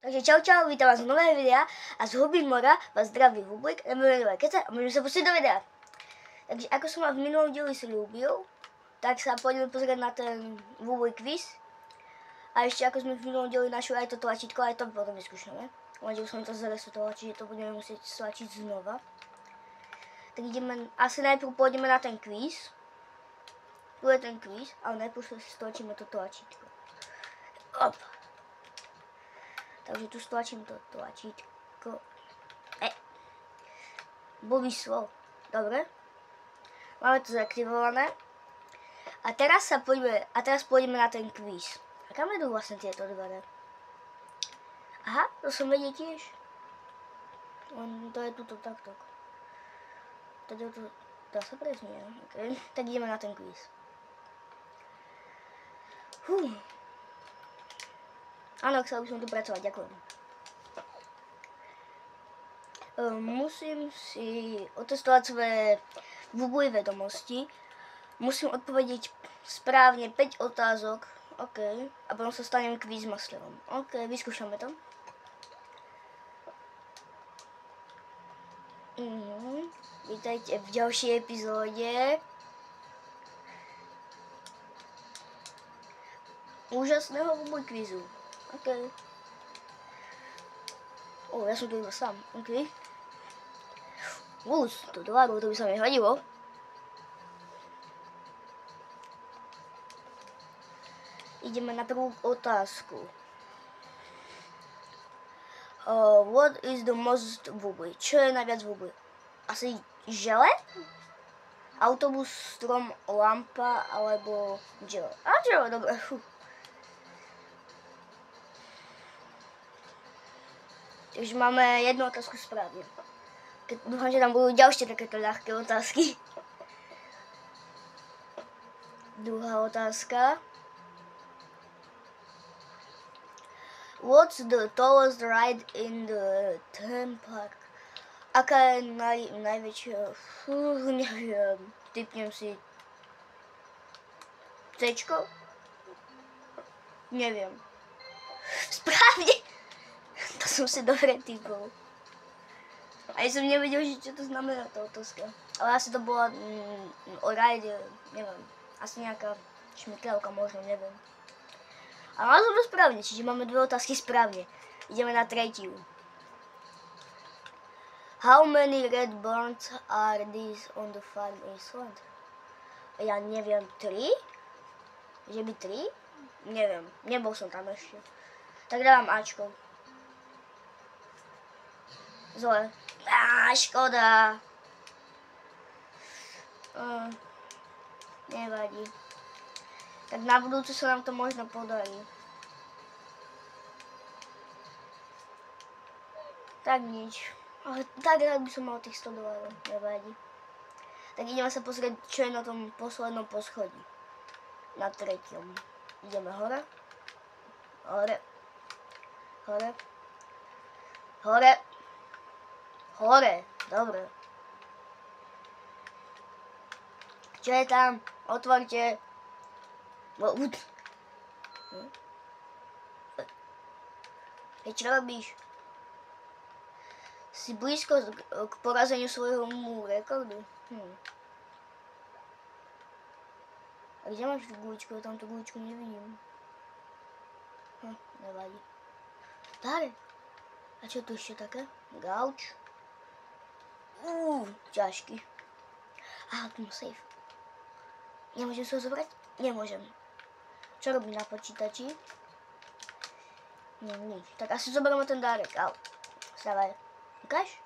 Takže čau, vítam vás v nové videa a z Huby mora vás zdraví Hublik, nebudeme nové kece a môžeme sa pustiť do videa. Takže ako som vám v minulom dieli slúbil, tak sa poďme pozrieť na ten Hublik quiz. A ešte ako sme v minulom dieli našli aj to tlačítko, aj to potom vyskúšame. Lenže už som to zaresetovali, čiže to budeme musieť stlačiť znova. Tak ideme, asi najprv pôjdeme na ten quiz. Tu je ten quiz, ale najprv si stlačíme to tlačítko. Op. Takže tu stlačím to tlačítko. Bol vyslo. Dobre. Máme to zaktivované. A teraz pôjdeme na ten quiz. A kam vedú vlastne tieto dvere? Aha, to som vedel tiež. To je tuto takto. To dá sa prejsť, nie? Okay. Tak ideme na ten quiz. Áno, chcel by som tu pracovať, ďakujem. Musím si otestovať svoje Google vedomosti. Musím odpovedať správne 5 otázok. OK. A potom sa stanem quizmasterom. OK, vyskúšame to. Vítajte v ďalšej epizóde úžasného Google quizu. OK. Ja som tu iba sám. OK. To doláru, to by sa mi hodilo. Ideme na prvú otázku. What is the most wobbly? Čo je najviac wobbly? Asi žele? Autobus, strom, lampa, alebo žele. A žele, dobre. Takže máme jednu otázku správne. Dúfam, že tam budú ďalšie takéto ľahké otázky. Druhá otázka. What's the tallest ride in the theme park? Aká je najväčšia... neviem. Typnem si... C-čko? Neviem. Správne! To som si dobre typol. A ja som nevedel, čo to znamená tá otázka. Ale asi to bola o ride, neviem. Asi nejaká šmikrávka možno, neviem. Ale mal som to správne, čiže máme dve otázky správne. Ideme na tretiu. How many red barns are these on the farm in Iceland? Ja neviem, 3? Že by 3? Neviem, nebol som tam ešte. Tak dávam Ačko. Zle. Škoda. Nevadí. Tak na budúce sa nám to možno podarí. Tak nič. Ale tak rád by som mal tých 100 $. Nevadí. Tak ideme sa pozrieť, čo je na tom poslednom poschodí. Na treťom. Ideme hore. Hore. Hore. Hore. Hore, dobre. Čo je tam? Otvorte. Hej, čo robíš? Si blízko k porazeniu svojho rekordu. A kde máš tú guličku? Ja tam tú guličku nevidím. Nevadí. Dáre. A čo tu ešte také? Gauč. Ťažký. Aha, tu má safe. Nemôžem sa ho zobrať? Nemôžem. Čo robí na počítači? Nič. Tak asi zoberieme ten dárek. Au. Stávaj. Ukáž?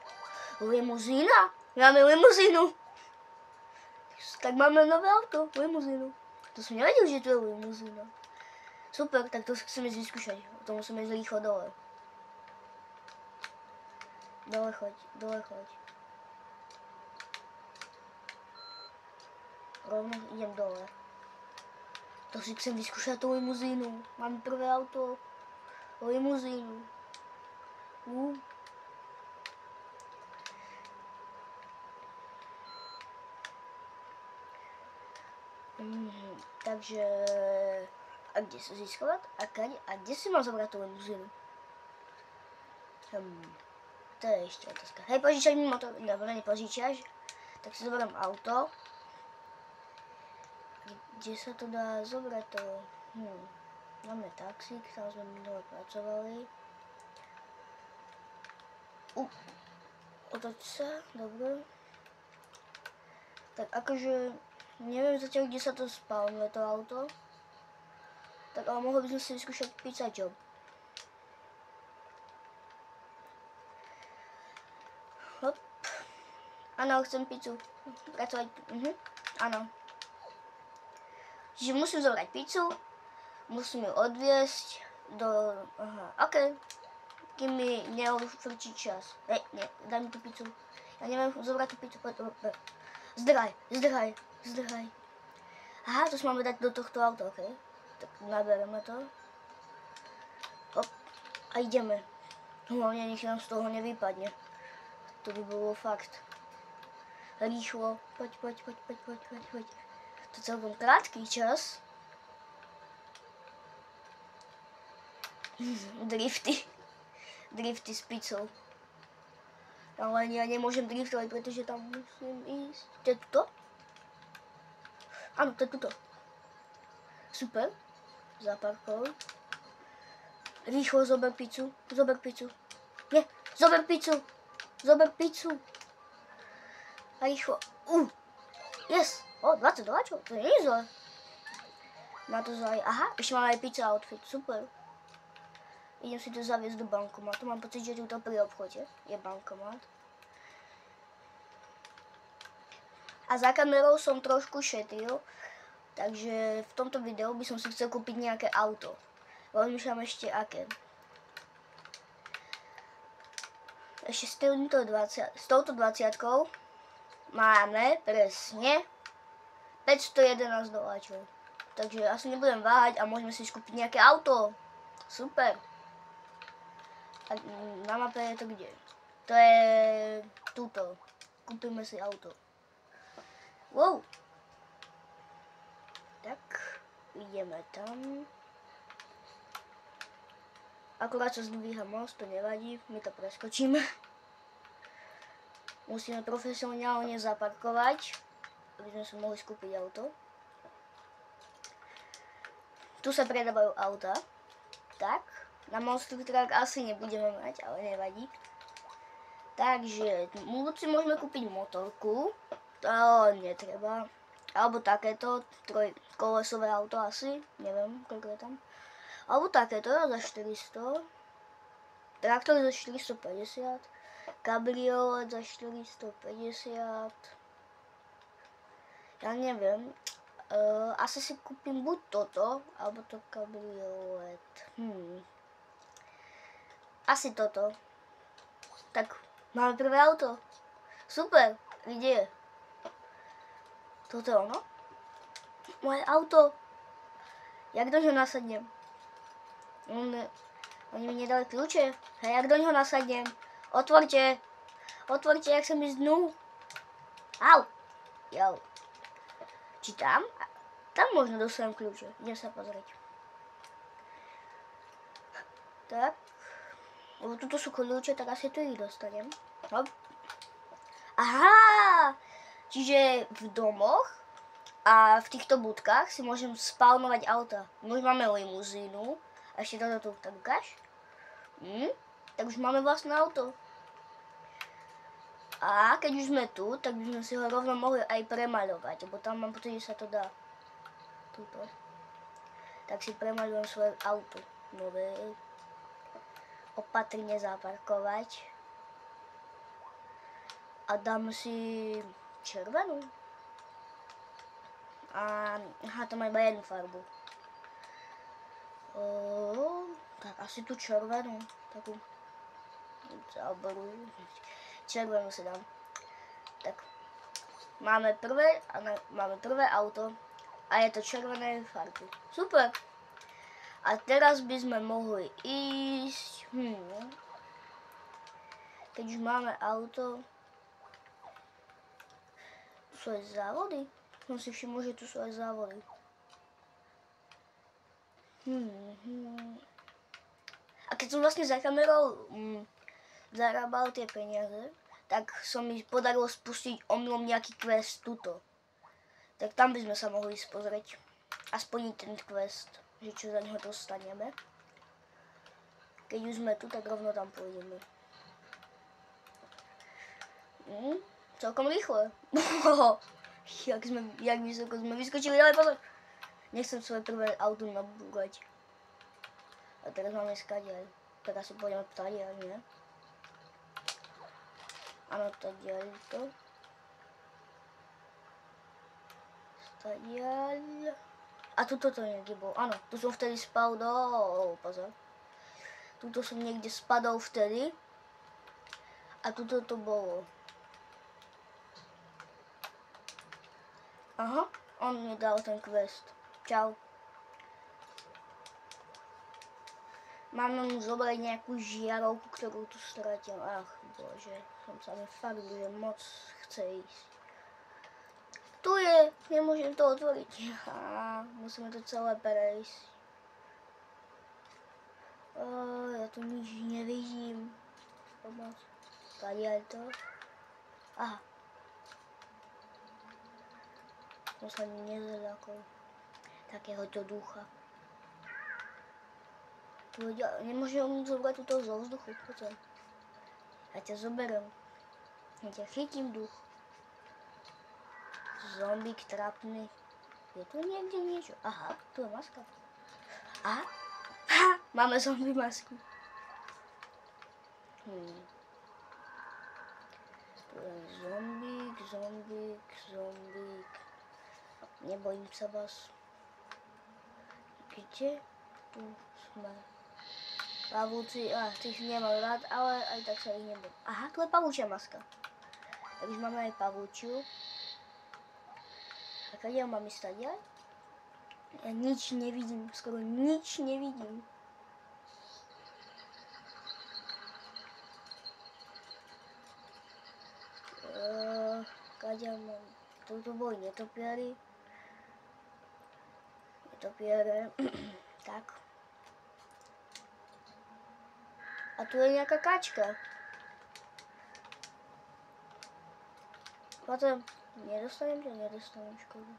Limuzína? Máme limuzínu. Tak máme nové auto. Limuzínu. To som nevedel, že tu je limuzína. Super, tak to chceme vyskúšať. To musíme ísť rýchlo dole. Dole choď, dole choď. Rovno idem dole. To si chcem vyskúšať tú limuzínu. Mám prvé auto. Limuzínu. Takže... A kde sa získavať? A kde si mám zobrať tú limuzínu? To je ešte otázka. Hej, požičaš mi motor? Dobre, nepožičaš. Tak si zoberiem auto. Kde sa to dá zobrať to? Máme taxík, tam sme minule pracovali. Otoč sa, dobre. Tak akože, neviem zatiaľ, kde sa to spawnuje to auto. Tak ale mohli by sme si vyskúšať pizza job. Hop. Áno, chcem pizzu. Pracovať. Áno. Čiže musím zobrať pizzu. Musím ju odviesť do... OK. Kým mi neofrčí čas. Nie, daj mi tú pizzu. Ja neviem zobrať tú pizzu. Zdrhaj. Aha, to si máme dať do tohto auta, OK. Tak nabereme to. Hop. A ideme. Hlavne nech nám z toho nevypadne. To by bolo fakt. Rýchlo. Poď. To je celkom krátky čas. Drifty s pizzou. Ale ja nemôžem driftovať, pretože tam musím ísť. To je tuto? Áno, to je tuto. Super. Zaparkuj. Rýchlo zober pizzu. Nie, zober pizzu. A rýchlo. Yes. 20 doláčov, to nie je zle. Na to zaj. Aha, ešte mám aj pizza outfit, super. Idem si to zaviesť do bankomatu. Mám pocit, že tuto pri obchode je bankomat. A za kamerou som trošku šetril, takže v tomto videu by som si chcel kúpiť nejaké auto. Rozmýšľam ešte aké. Ešte s touto 20-kou máme presne 511 doláčov. Takže asi nebudem váhať a môžeme si kúpiť nejaké auto. Super. A na mape je to kde? To je túto. Kúpime si auto. Wow. Tak, ideme tam. Akurát sa zdvíha most, to nevadí, my to preskočíme. Musíme profesionálne zaparkovať, aby sme si mohli skúpiť auto. Tu sa predávajú auta. Tak, na Monster Truck asi nebudeme mať, ale nevadí. Takže, môžeme kúpiť motorku. To netreba. Alebo takéto, trojkolesové auto asi. Neviem, koľko je tam. Alebo takéto za 400. Traktor za 450. Kabriolet za 450. Ja neviem. Asi si kúpim buď toto, alebo to kabriolet. Asi toto. Tak, máme prvé auto. Super, kde je? Toto je ono? Moje auto. Jak do ňoho nasadnem? Oni mi nedali kľúče. Hej, jak do ňoho nasadnem? Otvorte, jak sa mi zdnú. Au. Jau. Či tam? Tam možno dostanem kľúče. Idem sa pozrieť. Tak. Lebo tuto sú kľúče, tak asi tu ich dostanem. Hop. Aha! Čiže v domoch a v týchto budkách si môžem spawnovať auta. My už máme limuzínu. A ešte toto tu, tak ukáž. Tak už máme vlastné auto. A keď už sme tu, tak by sme si ho rovno mohli aj premaľovať, lebo tam mám pocit, že sa to dá. Tuto. Tak si premaľujem svoje auto. Nové. Opatrne zaparkovať. A dám si červenú. Aha, to má iba jednu farbu. Tak asi tú červenú. Takú. Červenú si dám. Tak. Máme prvé auto. A je to červené farby. Super. A teraz by sme mohli ísť. Keď už máme auto. Tu sú aj závody. Som si všimol, že tu sú aj závody. A keď som vlastne za kamerou, zarábal tie peniaze, tak som mi podarilo spustiť omylom nejaký quest tuto. Tak tam by sme sa mohli ísť pozrieť. A splniť ten quest, že čo za neho dostaneme. Keď už sme tu, tak rovno tam pôjdeme. Celkom rýchle. Jak vysoko sme vyskočili, ale pozor. Nechcem svoje prvé auto nabúgať. A teraz máme skadiaľ. Tak asi pôjdeme tadiaľ, nie? Áno, tadiaľ to. Stadiaľ. A tuto to niekde bol. Áno, tu som vtedy spadol. Pozor. Tuto som niekde spadol vtedy. A tuto to bolo. Aha, on mi dal ten quest. Čau. Mám mu zobrať nejakú žiarovku, ktorú tu stratil. Ach, bože, som sa mi fakt, že moc chce ísť. Tu je, nemôžem to otvoriť. Musíme to celé prejsť. Ja tu nič nevidím. Pomoc. Kadiaľ to? Aha. Som sa nezľakol takéhoto ducha. Nemôžem zobrať túto zo vzduchu, poď. Ja ťa zoberiem. Ja ťa chytím, duch. Zombík trapný. Je tu niekde niečo? Aha, tu je maska. Aha, máme zombie masku. Tu je zombík. Nebojím sa vás. Kde? Tu sme. Pavúci, tých nemám rád, ale aj tak sa ich nebojím. Aha, tu je pavúčia maska. Takže máme aj pavúčiu. A kde ja mám ísť tady? Ja nič nevidím, skoro nič nevidím. Kde mám? Toto boli netopiary. Netopiare. Tak. A tu je nejaká kačka. Potom nedostanem škodu.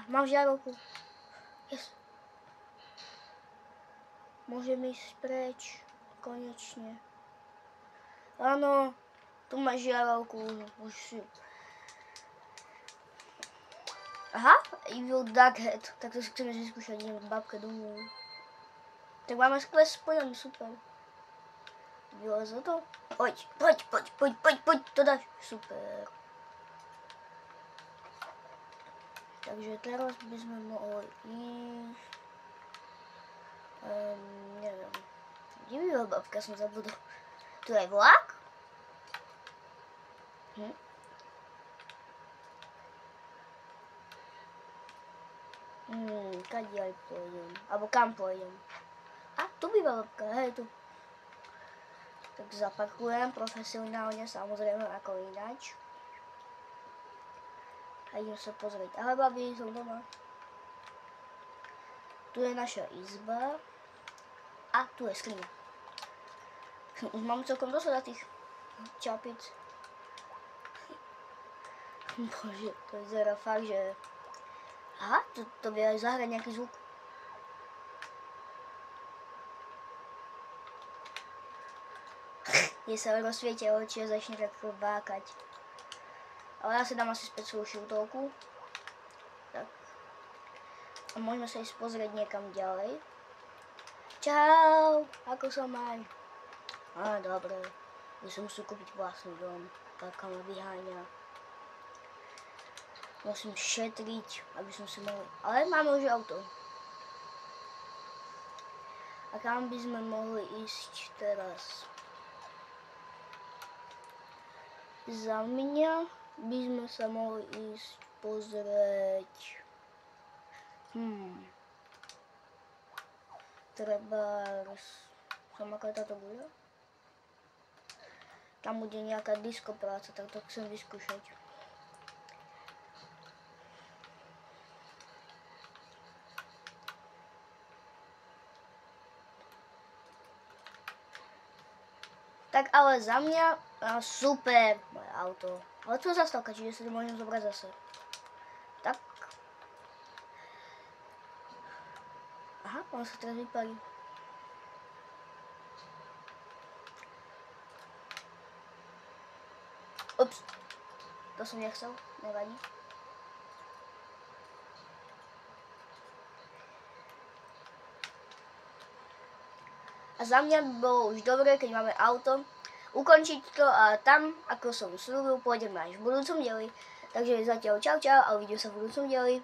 Mám žiarovku. Yes. Môžem ísť preč. Konečne. Áno, tu máš žiarovku. Už si. Aha, Evil Duckhead. Tak to si chceme vyskúšať, idem k babke domov. Tak máme quest splnený, super. Vylez to? Poď, to dáš. Super. Takže teraz by sme mohli ísť. Neviem. Kde by babka, som zabudol. Tu je vlak? Kadiaľ pôjdem? Alebo kam pôjdem? A tu býva babka, hej tu. Tak zaparkujem profesionálne, samozrejme ako ináč. A idem sa pozrieť. Ahoj babi, som doma. Tu je naša izba. A tu je skriňa. Už mám celkom dosť tých čapic. Bože, to vyzerá fakt, že... Aha, to vie aj zahrať nejaký zvuk. Kde sa rozsvietia oči a začne tak bákať. Ale ja si dám asi späť svoju šiltovku. Tak. A môžeme sa ísť pozrieť niekam ďalej. Čau, ako sa maj? Dobre. Ja som musel kúpiť vlastný dom. Taká ma vyháňa. Musím šetriť, aby som si mohol... Ale máme už auto. A kam by sme mohli ísť teraz? Za mňa by sme sa mohli ísť pozrieť. Trebárs... Som aká táto bude? Tam bude nejaká disco práca, tak to chcem vyskúšať. Tak ale za mňa super moje auto. Ale to je zastávka, čiže si to môžem zobrať zase. Tak. Aha, ono sa teraz vypálí. Ups. To som nechcel, nevadí. A za mňa by bolo už dobre, keď máme auto, ukončiť to a tam, ako som slúbil, pôjdeme až v budúcom dieli. Takže zatiaľ čau a uvidíme sa v budúcom dieli.